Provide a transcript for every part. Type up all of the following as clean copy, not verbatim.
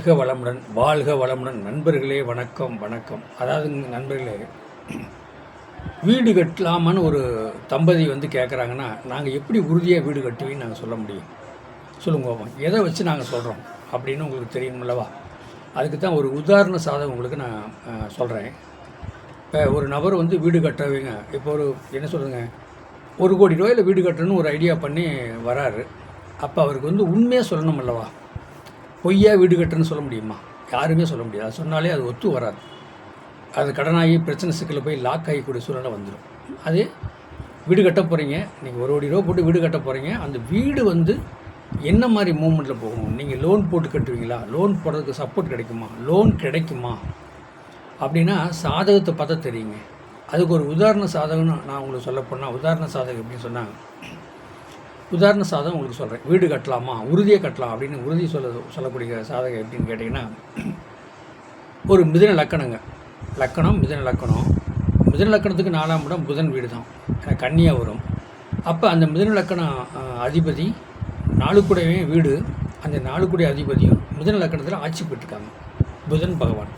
வாழ்க வளமுடன் நண்பர்களே, வணக்கம் வணக்கம். அதாவது நண்பர்களே, வீடு கட்டலாமான்னு ஒரு தம்பதி கேட்குறாங்கன்னா, நாங்கள் எப்படி உறுதியாக வீடு கட்டுவீங்கன்னு நாங்கள் சொல்ல முடியும்? சொல்லுங்க பாப்போம். எதை வச்சு நாங்கள் சொல்கிறோம் அப்படின்னு உங்களுக்கு தெரியுமில்லவா? அதுக்கு தான் ஒரு உதாரண சாதகம் உங்களுக்கு நான் சொல்கிறேன். இப்போ ஒரு நபர் வீடு கட்டுறவங்க, இப்போ என்ன சொல்கிறதுங்க, 1 கோடி ரூபாயில் வீடு கட்டணும்னு ஒரு ஐடியா பண்ணி வராரு. அப்போ அவருக்கு உண்மையாக சொல்லணும் அல்லவா? பொய்யா வீடு கட்டுன்னு சொல்ல முடியுமா? யாருமே சொல்ல முடியாது. அது சொன்னாலே அது ஒத்து வராது. அது கடனாகி பிரச்சனை சிக்கலில் போய் லாக் ஆகிக்கூடிய சூழ்நிலை வந்துடும். அதே வீடு கட்ட போகிறீங்க, நீங்கள் 1 கோடி ரூபா போட்டு வீடு கட்ட போகிறீங்க. அந்த வீடு என்ன மாதிரி மூவ்மெண்ட்டில் போகணும்? நீங்கள் லோன் போட்டு கட்டுவீங்களா? லோன் போடுறதுக்கு சப்போர்ட் கிடைக்குமா? லோன் கிடைக்குமா அப்படின்னா சாதகத்தை பார்த்தா தெரியுங்க. அதுக்கு ஒரு உதாரண சாதகம்னு நான் உங்களுக்கு சொல்ல போனால், உதாரண சாதகம் எப்படின்னு சொன்னால், உதாரண சாதகம் உங்களுக்கு சொல்கிறேன். வீடு கட்டலாமா, உறுதியாக கட்டலாம் அப்படின்னு உறுதி சொல்லக்கூடிய சாதகம் எப்படின்னு கேட்டிங்கன்னா, ஒரு மிதுன லக்கணங்க, மிதுன லக்கணம். மிதுன லக்கணத்துக்கு 4ஆம் இடம் புதன் வீடு தான், கன்னியாக வரும். அப்போ அந்த மிதுன லக்கணம் அதிபதி 4 கூடவே வீடு, அந்த 4 கூடிய அதிபதியும் மிதுன லக்கணத்தில் ஆட்சி பெற்றிருக்காங்க. புதன் பகவான்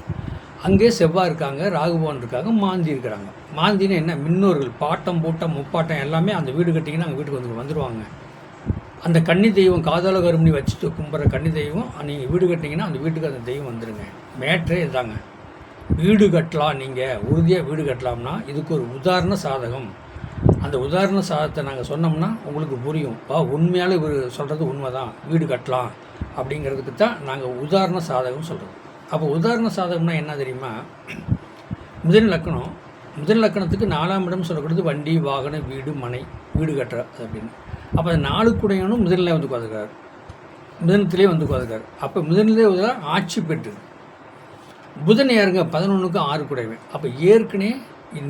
அங்கே செவ்வாய் இருக்காங்க, ராகுபவன் இருக்காங்க, மாந்தி இருக்கிறாங்க. மாந்தின்னு என்ன? முன்னோர்கள் பாட்டம் பூட்டம் முப்பாட்டம் எல்லாமே அந்த வீடு கட்டிங்கன்னா அங்கே வீட்டுக்கு வந்துடுவாங்க. அந்த கன்னி தெய்வம், காதால கருமணி வச்சுட்டு கும்பிட்ற கன்னி தெய்வம், நீங்கள் வீடு கட்டிங்கன்னா அந்த வீட்டுக்கு அந்த தெய்வம் வந்துடுங்க. மேட்ரே இதுதாங்க. வீடு கட்டலாம், நீங்கள் உறுதியாக வீடு கட்டலாம்னா இதுக்கு ஒரு உதாரண சாதகம். அந்த உதாரண சாதத்தை நாங்கள் சொன்னோம்னா உங்களுக்கு புரியும். உண்மையால் இவர் சொல்கிறது உண்மை தான், வீடு கட்டலாம் அப்படிங்கிறதுக்கு தான் நாங்கள் உதாரண சாதகம் சொல்கிறோம். அப்போ உதாரண சாதகம்னா என்ன தெரியுமா? மிதுன லக்கணம், மிதுன லக்கணத்துக்கு 4ஆம் இடம் சொல்லக்கூடியது வண்டி, வாகனம், வீடு, மனை, வீடு கட்டுற அப்படின்னு. அப்போ அந்த 4 கூடையனும் மிதுனிலே உட்காந்துருக்காரு, மிதுனத்திலே உட்காந்துருக்காரு. அப்போ மிதுனிலே ஆட்சி பெற்று புதன் யாருங்க? 11க்கு 6 கூடையவன். அப்போ ஏற்கனவே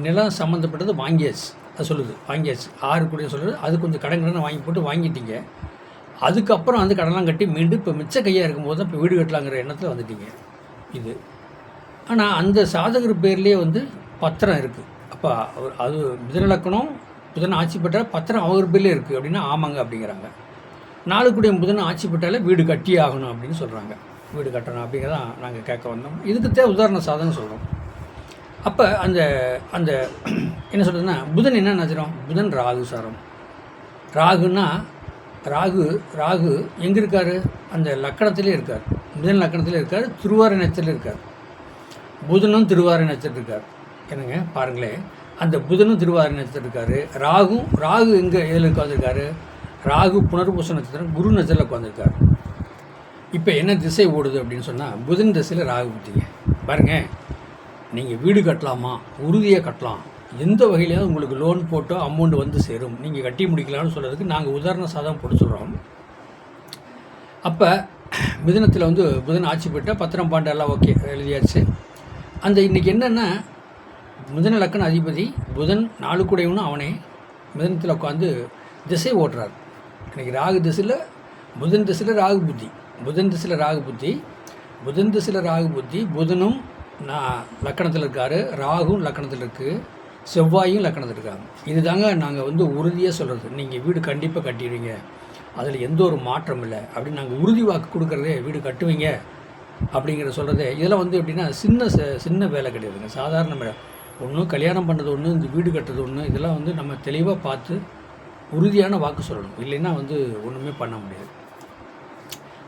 நிலம் சம்மந்தப்பட்டது வாங்கியாச்சு, அது சொல்லுது வாங்கியாச்சு. 6 கூடையை சொல்லுது. அது கொஞ்சம் கடன் வாங்கி போட்டு வாங்கிட்டீங்க. அதுக்கப்புறம் அந்த கடனெலாம் கட்டி மீண்டும் இப்போ மிச்ச கையாக இருக்கும்போது தான் இப்போ வீடு கட்டலாங்கிற எண்ணத்தில் வந்துட்டீங்க இது. ஆனால் அந்த சாதகர் பேர்லேயே பத்திரம் இருக்குது. அப்போ அது மிதுன லக்கணம், புதன் ஆட்சி பெற்றால் பத்திரம் அவர் பேர்லேயே இருக்குது அப்படின்னா ஆமாங்க அப்படிங்கிறாங்க. 4 கூடிய புதன் ஆட்சி பெற்றாலே வீடு கட்டியே ஆகணும் அப்படின்னு சொல்கிறாங்க. வீடு கட்டணும் அப்படிங்கிறதான் நாங்கள் கேட்க வந்தோம். இதுக்குத்தே உதாரண சாதகம் சொல்கிறோம். அப்போ அந்த அந்த என்ன சொல்கிறதுன்னா, புதன் என்ன நட்சத்திரம்? புதன் ராகு சாரம். ராகுன்னா ராகு எங்கே இருக்கார்? அந்த லக்கணத்திலே இருக்கார், மிதுன லக்கணத்திலே இருக்கார், திருவாரூர் நட்சத்திரத்தில் இருக்கார். புதனும் திருவாரூர் நட்சத்திரம் இருக்கார். என்னங்க பாருங்களேன், அந்த புதனும் திருவாரூர் நட்சத்திரம் இருக்கார். ராகு எங்கே இதில் உட்காந்துருக்காரு? ராகு புனர்பூச நட்சத்திரம், குரு நட்சத்திரத்தில் உட்காந்துருக்கார். இப்போ என்ன திசை ஓடுது அப்படின்னு சொன்னால், புதன் திசையில் ராகு புத்திங்க. பாருங்கள், நீங்கள் வீடு கட்டலாமா, உறுதியாக கட்டலாம், எந்த வகையிலையாவது உங்களுக்கு லோன் போட்டோ அமௌண்ட் சேரும், நீங்கள் கட்டி முடிக்கலாம்னு சொல்கிறதுக்கு நாங்கள் உதாரண சாதகம் போட்டு சொல்கிறோம். அப்போ மிதுனத்தில் புதன் ஆட்சி பெற்றால் பத்திரம் பாண்டு எல்லாம் ஓகே, எழுதியாச்சு. அந்த இன்றைக்கி என்னென்னா, மிதுன லக்கண அதிபதி புதன் 4 கூடையவனும் அவனே மிதுனத்தில் உட்காந்து திசை ஓட்டுறார். இன்றைக்கி ராகு திசையில், புதன் திசையில் ராகு புத்தி, புதன் திசையில் ராகு புத்தி, புதன் திசையில் ராகு புத்தி. புதனும் லக்கணத்தில் இருக்கார், ராகும் லக்கணத்தில் இருக்குது, செவ்வாயும் லக்கணத்தில் இருக்காங்க. இது தாங்க நாங்கள் உறுதியாக சொல்கிறது. நீங்கள் வீடு கண்டிப்பாக கட்டிடுவீங்க, அதில் எந்த ஒரு மாற்றம் இல்லை அப்படின்னு நாங்கள் உறுதி வாக்கு கொடுக்குறதே. வீடு கட்டுவீங்க அப்படிங்கிற சொல்கிறதே. இதெல்லாம் எப்படின்னா சின்ன வேலை கிடையாதுங்க, சாதாரண வேலை. ஒன்று கல்யாணம் பண்ணுறது ஒன்று, இந்த வீடு கட்டுறது ஒன்று. இதெல்லாம் நம்ம தெளிவாக பார்த்து உறுதியான வாக்கு சொல்லணும், இல்லைன்னா ஒன்றுமே பண்ண முடியாது.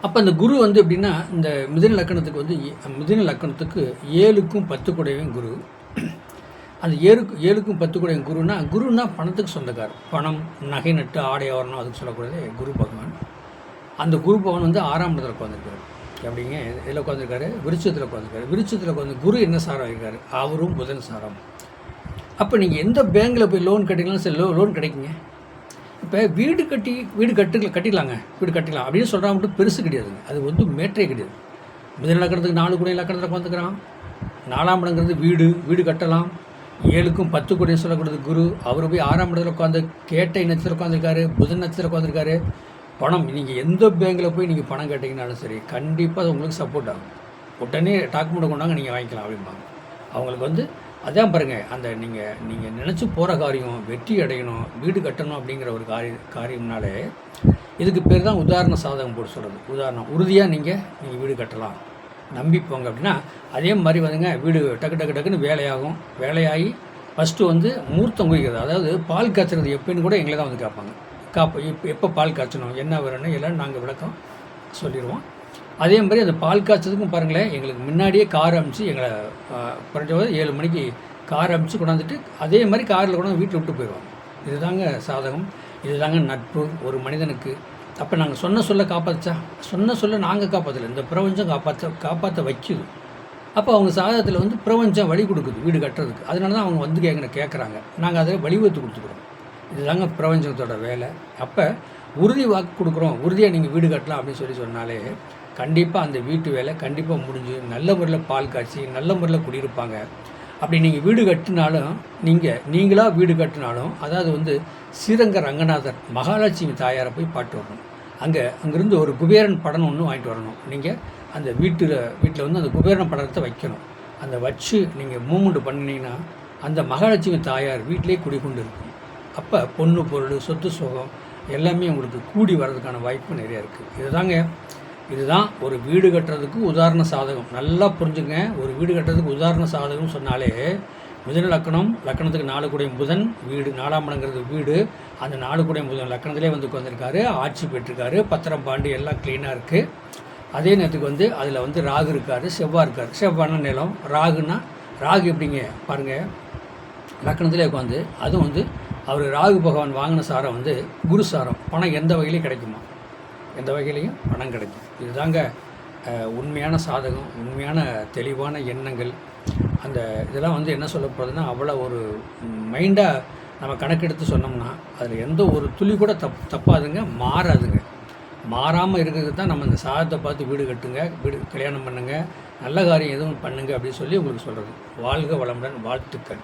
அப்போ அந்த குரு எப்படின்னா, இந்த மிதுன லக்கணத்துக்கு மிதுன லக்கணத்துக்கு 7க்கும் 10 கூடையவன் குரு. அந்த 7க்கும் 10 கூடையவன் குருன்னா பணத்துக்கு சொந்தக்கார். பணம், நகை, நட்டு, ஆடை, ஆவரணம், அதுக்கு சொல்லக்கூடாது குரு பகவான். அந்த குரு பகவான் 6ஆம் இடத்துல உட்காந்துருக்காரு. அப்படிங்க இதில் உட்காந்துருக்காரு, விருட்சத்தில் உட்காந்துருக்காரு. விருட்சத்தில் உட்காந்து குரு என்ன சாரம் இருக்கார்? அவரும் புதன் சாரம். அப்போ நீங்கள் எந்த பேங்கில் போய் லோன் கட்டிக்கலாம், சரி லோன் கிடைக்குங்க. இப்போ வீடு கட்டிடலாங்க, வீடு கட்டிடலாம் அப்படின்னு சொல்கிறாங்க மட்டும் பெருசு கிடையாதுங்க. அது மேற்றே கிடையாது. மிதுன லக்கணத்துக்கு 4 கூடிய லக்கணத்தில் உட்காந்துக்கிறான். 4ஆம் இடங்கிறது வீடு கட்டலாம். 7க்கும் 10 கூடிய சொல்லக்கூடியது குரு. அவர் போய் 6ஆம் இடத்துல உட்காந்து கேட்டை நட்சத்திரம் உட்காந்துருக்காரு, புதன் நட்சத்திரம் உட்காந்துருக்காரு. பணம் நீங்கள் எந்த பேங்கில் போய் நீங்கள் பணம் கேட்டிங்கனாலும் சரி, கண்டிப்பாக அது உங்களுக்கு சப்போர்ட் ஆகும். உடனே டாக்குமெண்ட் கொண்டாங்க, நீங்கள் வாங்கிக்கலாம் அப்படிம்பாங்க. அவங்களுக்கு அதான் பாருங்கள், அந்த நீங்கள் நினச்சி போகிற காரியம் வெற்றி அடையணும், வீடு கட்டணும் அப்படிங்கிற ஒரு காரியம்னாலே இதுக்கு பேர் தான் உதாரண சாதகம் போட்டு சொல்கிறது. உதாரணம், உறுதியாக நீங்கள் வீடு கட்டலாம் நம்பி போங்க அப்படின்னா, அதே மாதிரி வந்துங்க வீடு டக்கு டக்கு டக்குன்னு வேலையாகி ஃபஸ்ட்டு வந்து மூர்த்தம் குறிக்கிறது, அதாவது பால் காய்ச்சறது எப்போன்னு கூட எங்களை தான் வந்து கேட்பாங்க. எப்போ பால் காய்ச்சணும், என்ன வரணும் எல்லாம் நாங்கள் விளக்கம் சொல்லிடுவோம். அதே மாதிரி அந்த பால் காய்ச்சதுக்கும் பாருங்களேன், எங்களுக்கு முன்னாடியே கார் அனுப்பிச்சு எங்களை குறைஞ்சது 7 மணிக்கு கார் அனுப்பிச்சு கொண்டாந்துட்டு அதே மாதிரி காரில் கொண்டாந்து வீட்டில் விட்டு போயிடுவாங்க. இதுதாங்க சாதகம், இதுதாங்க நட்பு ஒரு மனிதனுக்கு. அப்போ நாங்கள் சொன்ன சொல்ல காப்பாற்றா, சொன்ன சொல்ல நாங்கள் காப்பாற்றலை, இந்த பிரபஞ்சம் காப்பாற்ற வைக்குது. அப்போ அவங்க சாதகத்தில் வந்து பிரபஞ்சம் வழி கொடுக்குது வீடு கட்டுறதுக்கு. அதனால தான் அவங்க வந்து கேட்குறாங்க, நாங்கள் அதை வழிவகுத்து கொடுத்துக்குறோம். இதுதாங்க பிரபஞ்சத்தோட வேலை. அப்போ உறுதி வாக்கு கொடுக்குறோம், உறுதியாக நீங்கள் வீடு கட்டலாம் அப்படின்னு சொன்னாலே கண்டிப்பாக அந்த வீட்டு வேலை கண்டிப்பாக முடிஞ்சு நல்ல முறையில் பால் காய்ச்சி நல்ல முறையில் குடியிருப்பாங்க. அப்படி நீங்கள் வீடு கட்டினாலும் நீங்களாக வீடு கட்டினாலும், அதாவது வந்து ஸ்ரீரங்க ரங்கநாதர் மகாலட்சுமி தாயாரை போய் பாட்டு வரணும். அங்கேருந்து ஒரு குபேரன் படம் ஒன்று வாங்கிட்டு வரணும். நீங்கள் அந்த வீட்டில் வந்து அந்த குபேரன் படத்தை வைக்கணும். அந்த வச்சு நீங்கள் மூமெண்ட் பண்ணினீங்கன்னா அந்த மகாலட்சுமி தாயார் வீட்டிலே குடிக்கொண்டு இருக்கும். அப்போ பொண்ணு பொருள் சொத்து சுகம் எல்லாமே உங்களுக்கு கூடி வர்றதுக்கான வாய்ப்பு நிறையா இருக்குது. இதுதான் ஒரு வீடு கட்டுறதுக்கு உதாரண சாதகம். நல்லா புரிஞ்சுங்க, ஒரு வீடு கட்டுறதுக்கு உதாரண சாதகம்னு சொன்னாலே மிதுன லக்கணத்துக்கு 4 கூடிய புதன் வீடு, 4ஆம் இடங்கிறது வீடு. அந்த 4 கூடிய புதன் லக்கணத்திலே வந்து உட்காந்துருக்காரு, ஆட்சி பெற்றிருக்காரு, பத்திரம் பாண்டு எல்லாம் க்ளீனாக இருக்குது. அதே நேரத்துக்கு வந்து அதில் வந்து ராகு இருக்கார், செவ்வாய் இருக்கார். செவ்வான நிலம், ராகு எப்படிங்க பாருங்கள், லக்கணத்திலே உட்காந்து அதுவும் வந்து அவர் ராகு பகவான் வாங்கின சாரம் வந்து குரு சாரம். பணம் எந்த வகையிலையும் கிடைக்குமா, எந்த வகையிலையும் பணம் கிடைக்கும். இதுதாங்க உண்மையான சாதகம், உண்மையான தெளிவான எண்ணங்கள். இதெல்லாம் வந்து என்ன சொல்ல போகிறதுன்னா, அவ்வளோ ஒரு மைண்டாக நம்ம கணக்கெடுத்து சொன்னோம்னா அதில் எந்த ஒரு துளி கூட தப்பாதுங்க, மாறாதுங்க. மாறாமல் இருக்கிறது தான் நம்ம இந்த சாதத்தை பார்த்து வீடு கட்டுங்க, கல்யாணம் பண்ணுங்கள், நல்ல காரியம் எதுவும் பண்ணுங்க அப்படின்னு சொல்லி உங்களுக்கு சொல்கிறது. வாழ்க வளமுடன், வாழ்த்துக்கள்.